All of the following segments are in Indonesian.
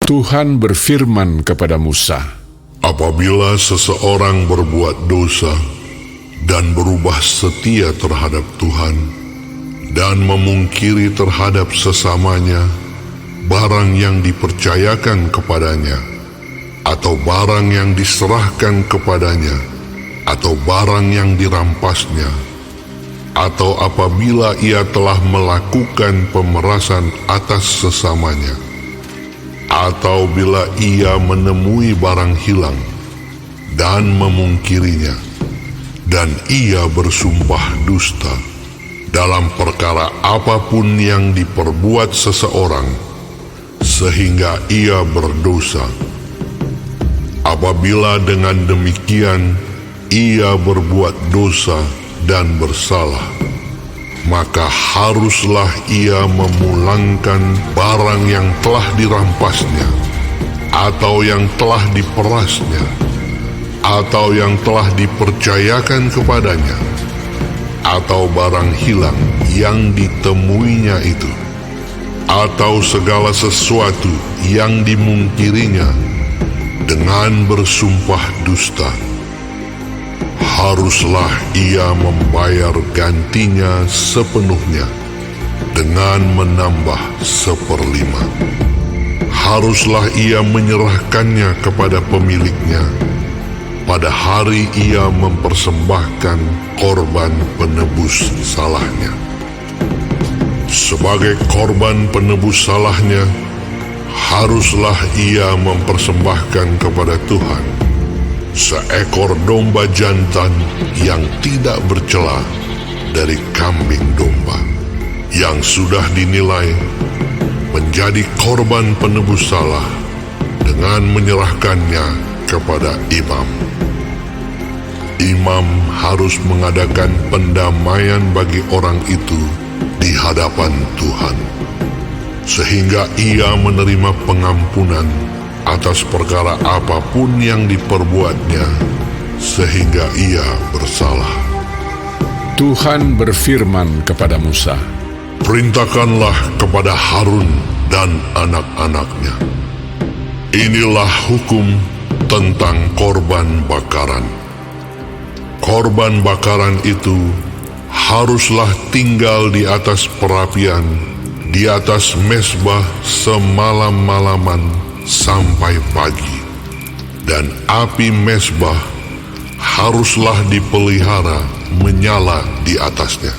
Tuhan berfirman kepada Musa, Apabila seseorang berbuat dosa dan berubah setia terhadap Tuhan dan memungkiri terhadap sesamanya barang yang dipercayakan kepadanya atau barang yang diserahkan kepadanya atau barang yang dirampasnya, atau apabila ia telah melakukan pemerasan atas sesamanya, atau bila ia menemui barang hilang dan memungkirinya, dan ia bersumpah dusta dalam perkara apapun yang diperbuat seseorang, sehingga ia berdosa. Apabila dengan demikian ia berbuat dosa dan bersalah, maka haruslah ia memulangkan barang yang telah dirampasnya, atau yang telah diperasnya, atau yang telah dipercayakan kepadanya, atau barang hilang yang ditemuinya itu, atau segala sesuatu yang dimungkirinya dengan bersumpah dusta. Haruslah ia membayar gantinya sepenuhnya dengan menambah 1/5. Haruslah ia menyerahkannya kepada pemiliknya pada hari ia mempersembahkan korban penebus salahnya. Sebagai korban penebus salahnya, haruslah ia mempersembahkan kepada Tuhan seekor domba jantan yang tidak bercela dari kambing domba, yang sudah dinilai menjadi korban penebus salah, dengan menyerahkannya kepada imam. Imam harus mengadakan pendamaian bagi orang itu di hadapan Tuhan, sehingga ia menerima pengampunan atas perkara apapun yang diperbuatnya, sehingga ia bersalah. Tuhan berfirman kepada Musa, Perintahkanlah kepada Harun dan anak-anaknya. Inilah hukum tentang korban bakaran. Korban bakaran itu haruslah tinggal di atas perapian, di atas mezbah semalam-malaman sampai pagi, dan api mezbah haruslah dipelihara menyala di atasnya.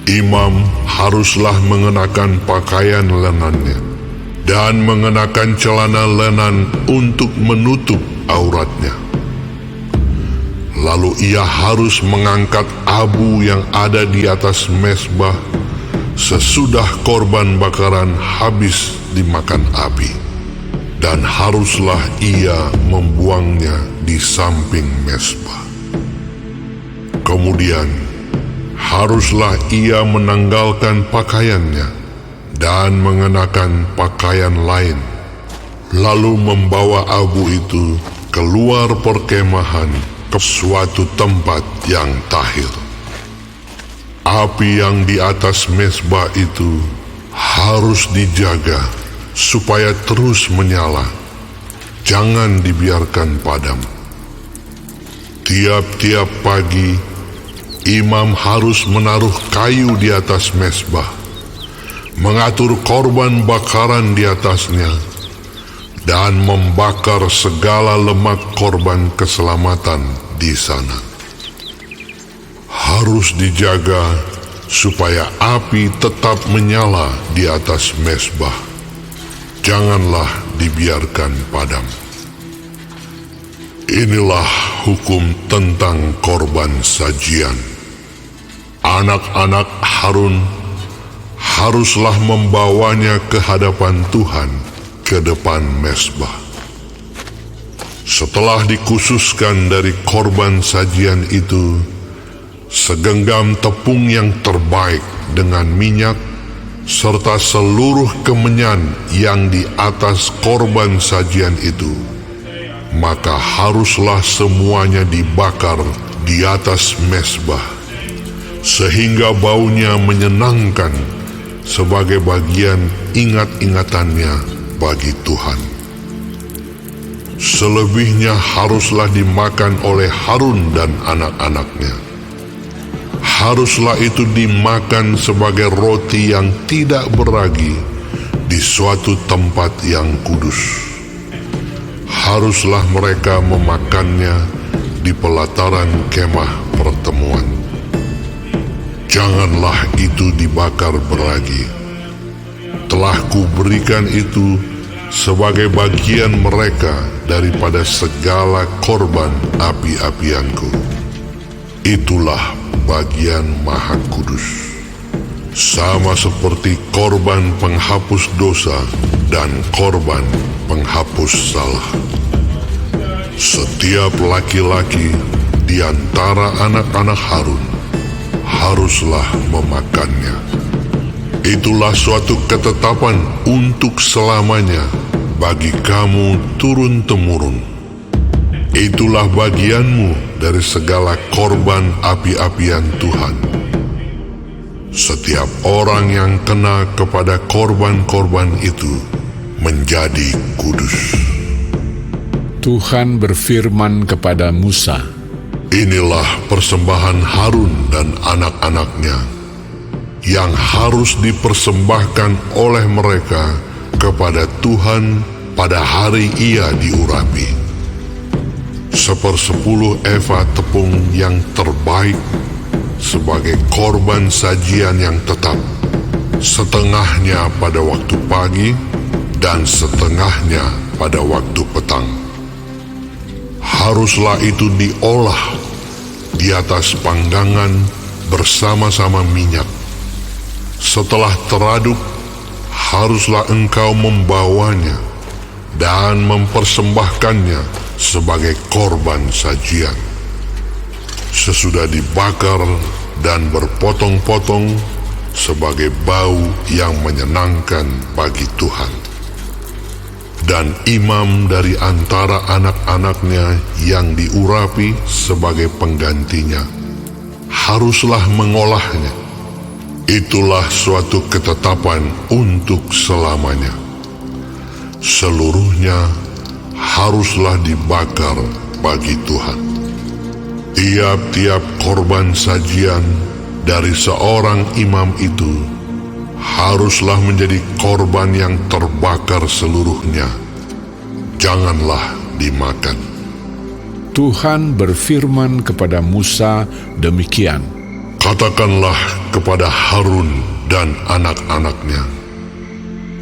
Imam haruslah mengenakan pakaian lenannya dan mengenakan celana lenan untuk menutup auratnya. Lalu ia harus mengangkat abu yang ada di atas mezbah sesudah korban bakaran habis dimakan api, dan haruslah ia membuangnya di samping mezbah. Kemudian haruslah ia menanggalkan pakaiannya dan mengenakan pakaian lain, lalu membawa abu itu keluar perkemahan ke suatu tempat yang tahir. Api yang di atas mezbah itu harus dijaga supaya terus menyala, jangan dibiarkan padam. Tiap-tiap pagi, imam harus menaruh kayu di atas mezbah, mengatur korban bakaran di atasnya, dan membakar segala lemak korban keselamatan di sana. Harus dijaga supaya api tetap menyala di atas mezbah. Janganlah dibiarkan padam. Inilah hukum tentang korban sajian. Anak-anak Harun haruslah membawanya ke hadapan Tuhan ke depan mezbah. Setelah dikhususkan dari korban sajian itu, segenggam tepung yang terbaik dengan minyak, serta seluruh kemenyan yang di atas korban sajian itu, maka haruslah semuanya dibakar di atas mezbah, sehingga baunya menyenangkan sebagai bagian ingat-ingatannya bagi Tuhan. Selebihnya haruslah dimakan oleh Harun dan anak-anaknya. Haruslah itu dimakan sebagai roti yang tidak beragi di suatu tempat yang kudus. Haruslah mereka memakannya di pelataran kemah pertemuan. Janganlah itu dibakar beragi. Telah kuberikan itu sebagai bagian mereka daripada segala korban api-apianku. Itulah bagian Maha Kudus, sama seperti korban penghapus dosa dan korban penghapus salah. Setiap laki-laki di antara anak-anak Harun haruslah memakannya. Itulah suatu ketetapan untuk selamanya bagi kamu turun-temurun. Itulah bagianmu dari segala korban api-apian Tuhan. Setiap orang yang kena kepada korban-korban itu menjadi kudus. Tuhan berfirman kepada Musa, Inilah persembahan Harun dan anak-anaknya yang harus dipersembahkan oleh mereka kepada Tuhan pada hari ia diurapi. 1/10 eva tepung yang terbaik sebagai korban sajian yang tetap, setengahnya pada waktu pagi dan setengahnya pada waktu petang. Haruslah itu diolah di atas panggangan bersama-sama minyak. Setelah teraduk, haruslah engkau membawanya dan mempersembahkannya sebagai korban sajian. Sesudah dibakar dan berpotong-potong sebagai bau yang menyenangkan bagi Tuhan. Dan imam dari antara anak-anaknya yang diurapi sebagai penggantinya haruslah mengolahnya. Itulah suatu ketetapan untuk selamanya. Seluruhnya haruslah dibakar bagi Tuhan. Tiap-tiap korban sajian dari seorang imam itu haruslah menjadi korban yang terbakar seluruhnya. Janganlah dimakan. Tuhan berfirman kepada Musa demikian, Katakanlah kepada Harun dan anak-anaknya,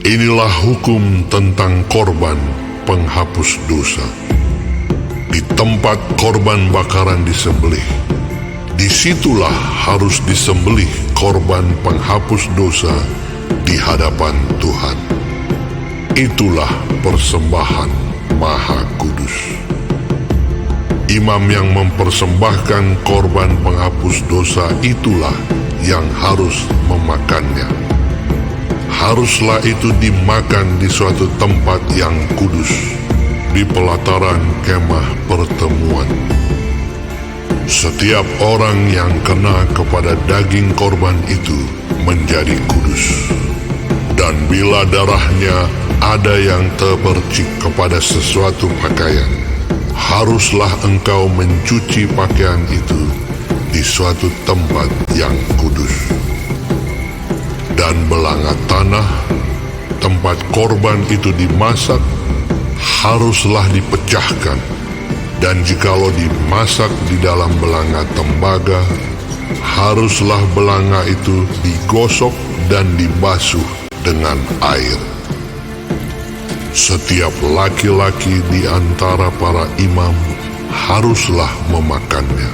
inilah hukum tentang korban penghapus dosa. Di tempat korban bakaran disembelih, disitulah harus disembelih korban penghapus dosa di hadapan Tuhan. Itulah persembahan Maha Kudus. Imam yang mempersembahkan korban penghapus dosa itulah yang harus memakannya. Haruslah itu dimakan di suatu tempat yang kudus, di pelataran kemah pertemuan. Setiap orang yang kena kepada daging korban itu menjadi kudus. Dan bila darahnya ada yang terpercik kepada sesuatu pakaian, haruslah engkau mencuci pakaian itu di suatu tempat yang kudus. Dan belanga tanah tempat korban itu dimasak haruslah dipecahkan, dan jikalau dimasak di dalam belanga tembaga, haruslah belanga itu digosok dan dibasuh dengan air. Setiap laki-laki di antara para imam haruslah memakannya.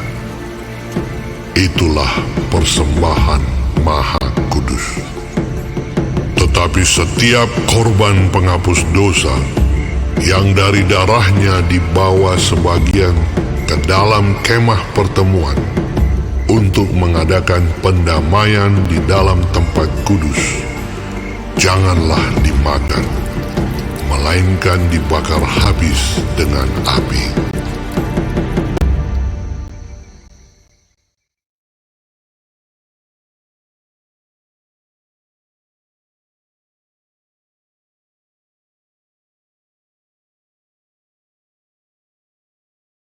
Itulah persembahan Maha Kudus. Tetapi setiap korban penghapus dosa yang dari darahnya dibawa sebagian ke dalam kemah pertemuan untuk mengadakan pendamaian di dalam tempat kudus, janganlah dimakan, melainkan dibakar habis dengan api.